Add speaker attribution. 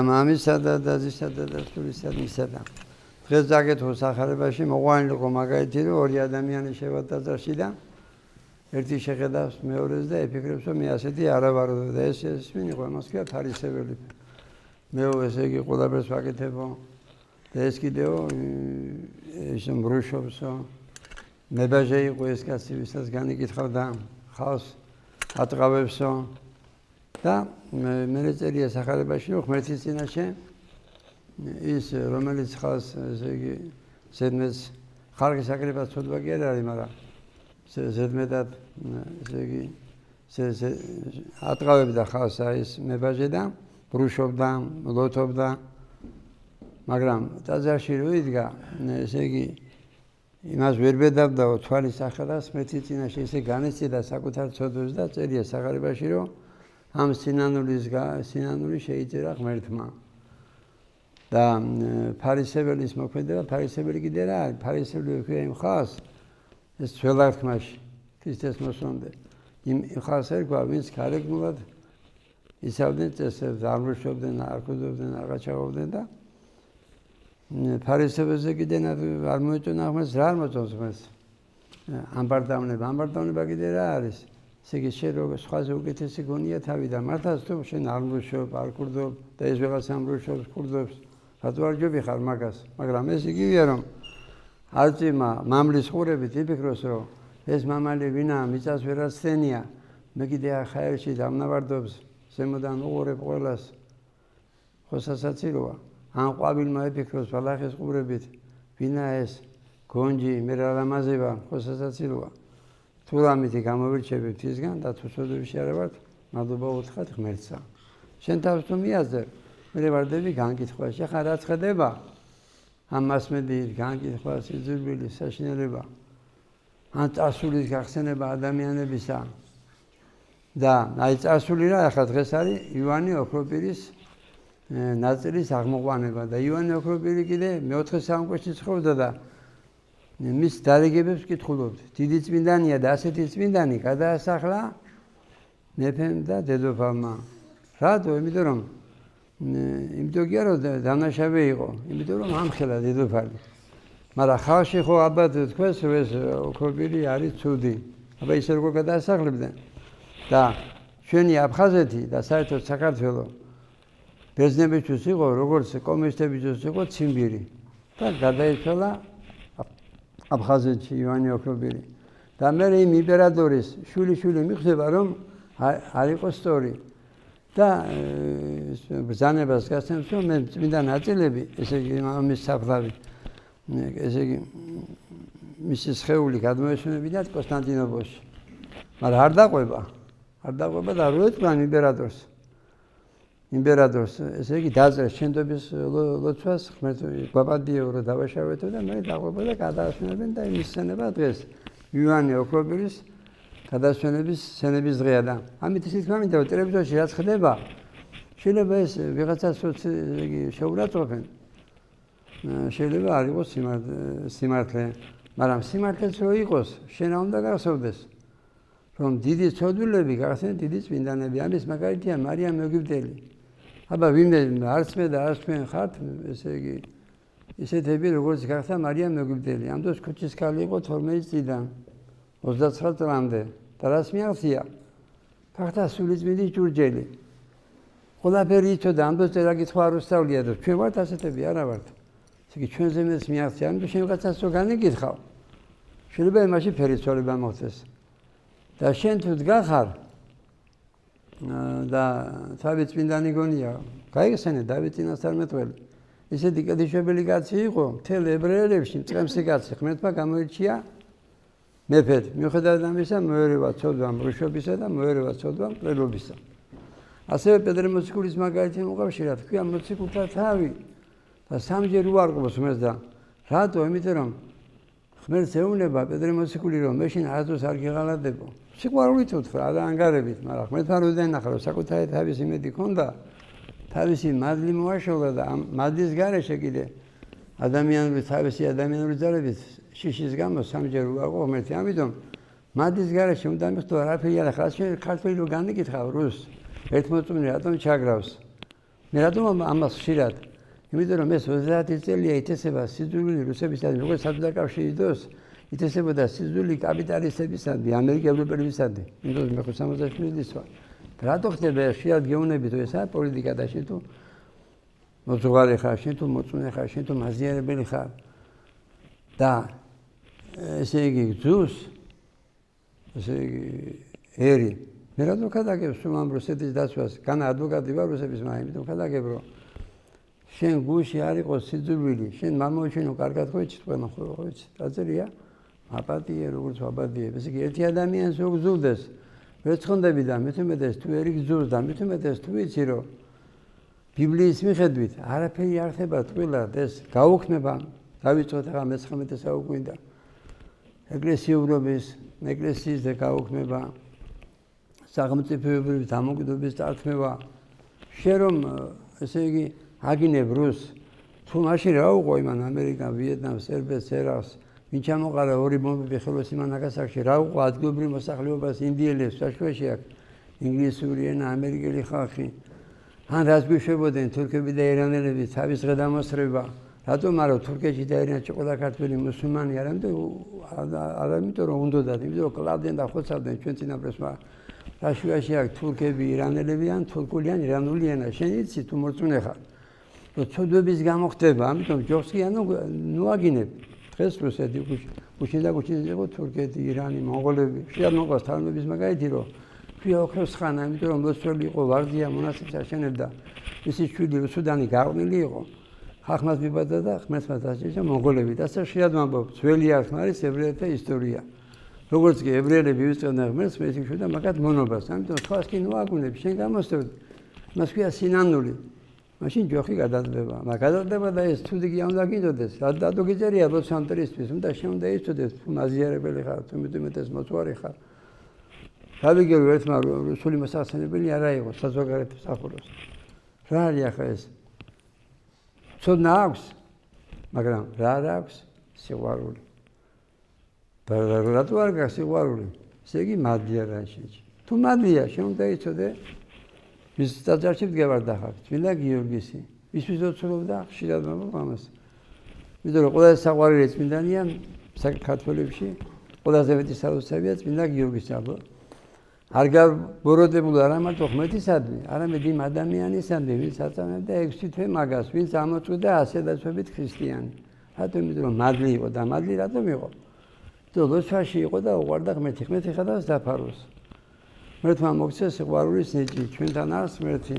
Speaker 1: მამისა და დაზისა და დასტურისა მისა და დღეს დაგეთო სახარებაში მოყვანილი იყო მაგალითი რომ ორი ადამიანი შევატაძარში და ერთი შეხედავს მეორეს და იფიქრებს რომ მე ასეთი არა ვარო და ეს ვინ იყო მას ქვია ფარისეველი მე ესე იგი ყველაფერს ვაკეთებო და ეს კიდევ ის მრუშობსო მებაჟე იყო ეს კაცი ვისაც განიკითხავდა ხალხს ატყავებსო და მე წერია სახარებაში რომ ღმერთის წინაშე ის რომელიც ხალხს ესე იგი ზედმეტ ხალხის აკრებას ცოდვა კი არ არის მაგრამ ზედმეტად ესე იგი ატყავებდა ხალხს ის მებაჟე და ბრუშობდა ლოთობდა მაგრამ ტაძარში რო იდგა ესე იგი იმას ვერ ბედავდაო თვალის ახალას ღმერთის წინაშე ესე განეცედა საკუთარ ცოდვებს და წერია სახარებაში რომ ამ სინანული შეიძლება ღმერთმა და ფარისეველის მოქმედება ფარისეველი კიდე რა არის ფარისეველი ქვია იმ ხალხს ეს ძველართმაში ქრისტეს მოსვლამდე იმ ხალხს ერქვა ვინც გარეგნულად იცავდნენ წესებს არ მრუშობდნენ არ ქუდობდნენ არ გაჩაღობდნენ და ფარისეველზე კიდე არ მოეწონა ღმერთს რა არ მოწონს ღმერთს ამბარდავნება კიდე რა არის ესე იგი შენ როგორ სხვაზე უკეთესი გონია თავი და მართლაც თუ შენ არ მრუშობ არ ქურდობ და ეს ვიღაცა მრუშობს ქურდობს რატო არ ჯობი ხარ მაგას მაგრამ ეს იგივეა რომ არწიმა მამლის ყურებით იფიქროს რომ ეს მამალი ვინაა მიწას ვერაცდენია მე კიდე ახაერში დამნავარდობს ზემოდან უყურებ ყველას ხო სასაცილოა ან ყვავილმა იფიქროს ბალახის ყურებით ვინაა ეს გონჯი მე რა ლამაზება ხო სასაცილოა თუ რამითი გამოვირჩევით ისგან და თუ სოდებში არ ვართ მადლობა უთხრათ ღმერთსა შენ თავს თუ მიაზრებ მე ვარდები განკითხვაში ხა რაც ხდება ამ მასმედიის განკითხვა სიძულვილი საშინელება ან წასulis გახსენება ადამიანებისა და აი წასული რა ახლა დღეს არის ივანე ოქროპირის ნაწილის აღმოყვანება და ივანე ოქროპირი კიდე მეოთხე საუკუნეში ცხოვრობდა და მის დარიგებებს კითხულობთ დიდი წმინდანია და ასეთი წმინდანი გადაასახლა მეფემ და დედოფალმა რატო იმიტომ რომ იმიტომ კი არა დამნაშავე იყო იმიტომ რომ ამხელა დედოფალი მაგრამ ხალხი ხო აბად თქვენს რომ ეს ოქროპირი არის ცუდი აბა ისე როგორ გადაასახლებდნენ და ჩვენი აფხაზეთი და საერთოდ საქართველო ბერძნებისთვის იყო როგორც კომუნისტებისთვის იყო ციმბირი და გადაიცვალა აფხაზეთში ივანე ოქროპირი და მე იმ იმპერატორის შვილი მიხვდება რომ არ იყო სწორი და ბრძანებას გასცემს რომ მე წმინდა ნაწილები ესე იგი მის საფლავი ესე იგი მისი სხეული გადმოესვენებინათ კონსტანტინოპოლში მაგრამ არ დაყვება და რო ეთქვან იმპერატორს ესე იგი დაწერს შენდობის ლოცვას ღმერთო გვაპადიო რომ დავაშავეთო და მე დაყვება და გადაასვენებენ და იმის სცენება დღეს ივანე ოქროპირის გადასვენების სცენების დღეა და ამით ისიც გამინდა რომ ტელევიზორში რაც ხდება შეიძლება ეს ვიღაცას შეურაცხყოფენ შეიძლება არ იყოს სიმართლე მაგრამ სიმართლეც რო იყოს შენ უნდა გახსოვდეს რომ დიდი ცოდვილები გახსენ დიდი წმინდანები ამის მაგალითია მარიამ ეგვიპტელი აბა ვინმე არც მე და არც თქვენ ხართ ესე იგი ისეთები როგორც გახსნა მარიამ ეგვიპტელი ამ დროს ქუჩის ქალი იყო 12 წლიდან 29 წლამდე და რას მიაღწია გახდა სულიწმინდის ჯურჯელი ყველაფერი იცოდა ამ დროს წერა კითხვა არ უსწავლია და ჩვენ ვართ ასეთები არა ვართ ესე იგი ჩვენზე მეც მიაღწია ამიტომ შენ ვიღაცას რო განეკითხავ შეიძლება იმაში ფერისცვალება მოხდეს და შენ თუ დგახარ და თავი წმინდანი გონია გაიხსენე დავით წინასწარმეტყველი ისეთი კეთილშობილი კაცი იყო მთელ ებრაელებში მწყემსი კაცი ღმერთმა გამოირჩია მეფედ მიუხედავად ამისა მოერევა ცოდვა მრუშობისა და მოერევა ცოდვა მკვლელობისა ასევე პედრე მოციქულის მაგალითი მოკავშირა თქვია მოციქულთა თავი და სამჯერ უარყოფს ღმერთს და რატო იმიტომ რომ ღმერთს ეუბნება პედრე მოციქული რომ მე შენ არასდროს არ გიღალატებო სიყვარულით უთხრა და ანგარებით მაგრამ ღმერთმა რო დაინახა რომ საკუთარი თავის იმედი ქონდა თავისი მადლი მოაშოლა და ამ მადლის გარეშე კიდე თავისი ადამიანური ძალებით შიშის გამო სამჯერ უარყო ღმერთი ამიტომ მადლის გარეშე უნდა მიხდო არაფერი არა ხალხი ქართველი რო განეკითხავ რუსს ერთმოწმუნე რატომ ჩაგრავს მე რატომ ამას ხშირად? იმიტომ რომ ეს 30 წელია ითესება სიძულვილი რუსებისადმი, როგორც საბჭოთა კავშირი დროს ითესებოდა სიძულვილი კაპიტალისტებისადმი, ამერიკელებისადმი. იმიტომ მე ხო 67 წლის ვარ. რატო ხდება ხშირად გეუბნებით რომ ესაა პოლიტიკა და შენ თუ მოძღვარი ხარ, შენ თუ მოწმე ხარ, შენ თუ მაზიანებელი ხარ და ესე იგი გძუს ესე იგი ერი მე რატომ ქადაგებ სულ ამ რუსეთის დაცვას განა ადვოკატი ვარ რუსების მაგრამ ქადაგებ რომ შენ გუში არ იყოს სიძულვილი შენ მამოჩინო კარგად ხო იცით ყველა ხო იცით დაწერია აპატიე როგორც აპატიე ესე იგი ერთი ადამიანს რო გძულდეს ვერცხონდები და მეთუმეტეს თუ ერი გძულს და მეთუმეტეს თუ იცი რომ ბიბლიის მიხედვით არაფერი არ ხდება ტყილად ეს გაუქმება დავიწყოთ ახლა მე-19 საუკუნიდან ეკლესიურობის ეკლესიის და გაუქმება სახელმწიფოებრივი დამოუკიდებლობის დათმევა შენ რომ ესე იგი აგინებ რუს თუ მაშინ რა უყო იმან ამერიკა ვიეტნამს სერბეთს ერაყს ვინ ჩამოყარა ორი ბომბები ხელოს იმან ნაგასაკში რა უყო ადგილობრივ მოსახლეობას ინდიელებს საშუაში აქვს ინგლისური ენა ამერიკელი ხალხი ან რას გვიშვებოდნენ თურქები და ირანელები თავის დღე დამოსრება რატომ არა თურქეთში და ირანში ყველა ქართველი მუსულმანი არ ამიტომ რომ უნდოდათ იმიტომ რომ კლავდნენ და ხოცავდნენ ჩვენ წინაპრებს მაგრამ რაშუაში აქვს თურქები ირანელები ან თურქული ან ირანული ენა შენ იცი თუ მორწმუნე ხარ რომ ცოდვების გამო ხდება ამიტომ ჯობს კი ნუ აგინებ დღეს რუსეთი გუშინ და გუშინ იყო თურქეთი ირანი მონღოლები შეარ მოყვას თარგმნების მაგალითი რომ ქვია ოქროს ხანა იმიტომ რომ მოსწრული იყო ვარდია მონასტერს აშენებდა მისი შვილი რუსუდანი გაყვნილი იყო ხახმას მიბაძა და ხმასმა დასჭირდა მონღოლები და ასე შეად ვამბობ ძველი არის ებრაელთა ისტორია როგორც კი ებრაელები ვისწრებდნენ ღმერთს მე ისე შვიდა მაგათ მონობას ამიტომ სხვას კი ნუ აგუნებ შენ გამოსწორ მას ქვია სინანული მაშინ ჯოხი გადადება მაგრამ გადადება და ეს თუ დი უნდა გინდოდეს რატო გიწერია ლოს-ანჯელესთვის უნდა შენ უნდა იცოდეს თუ მაზიარებელი ხარ თუ მეტეს მოწვარი ხარ გავიგერო ერთმა რუსული მოსახსენებელი არა იყო საზოგადოებრივ მსახურობს რა არის ახლა ეს ცოდნა აქვს მაგრამ რა აქვს სიყვარული და რატო არ გაქვს სიყვარული ესე იგი მადლია რაშიჩი თუ მადლია შენ უნდა იცოდე ვის დაძარში მდგევარ დახარ წმინდა გიორგისი ისთვის ოცულობდა ხშირად მომბობ ამას იმიტომ რომ ყველა საყვარელი წმინდანია საქართველოში ყველაზე მეტი საოცრებია წმინდა გიორგის აბა არ გაბოროტებული არა მარტო ღმერთისადმი არამედ იმ ადამიანისადმი ვინც აწამებდა 6 თვე მაგას ვინც ამოწყვიტა ასედაცვებით ქრისტიანი რატომ იმიტომ რომ მადლი იყო და მადლი რატომ იყო ლოცვაში იყო და უყვარდა ღმერთი ხადავს დაფაროს ღმერთმა მოგცეს სიყვარულის ნიჭი ჩვენთან არის ღმერთი